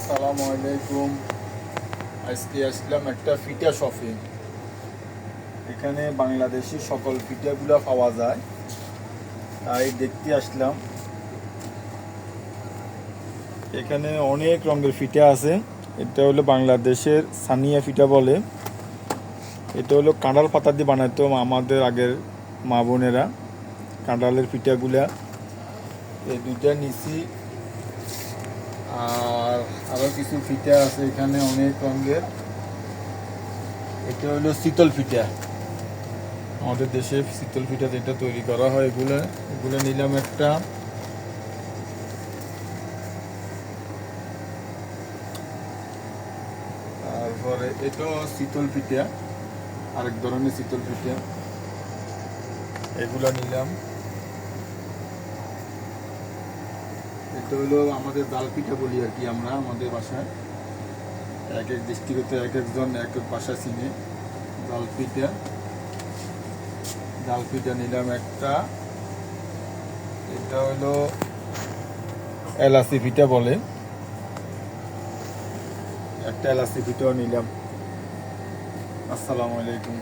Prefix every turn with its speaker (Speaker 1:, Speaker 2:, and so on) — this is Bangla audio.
Speaker 1: আসসালামু আলাইকুম। আজকে আসলাম একটা ফিটা শপে। এখানে বাংলাদেশি সকল ফিটাগুলো পাওয়া যায়, তাই দেখতে আসলাম। এখানে অনেক রঙের ফিটা আছে। এটা হলো বাংলাদেশের সানিয়া ফিটা বলে। এটা হলো কাঁঠাল পাতা দিয়ে বানাতো আমাদের আগের মা বোনেরা। কাঁঠালের ফিটাগুলা এই দুইটা নিছি। আর আরও কিছু ফিটা আছে এখানে অনেক রঙের। এটা হলো শীতল ফিটা। আমাদের দেশে শীতল পিঠা যেটা তৈরি করা হয়, এগুলো নিলাম একটা। তারপরে এটা শীতল পিঠা, আরেক ধরনের শীতল পিঠা, এগুলো নিলাম। এটা হলো আমাদের ডাল পিঠা বলি আর কি আমরা আমাদের বাসায়। এক এক ডিস্ট্রিক্টে এক একজন এক এক বাসা চিনে। ডাল পিঠা নিলাম একটা। এটা হলো এলাচি পিঠা বলে, একটা এলাচি পিঠাও নিলাম। আসসালামু আলাইকুম।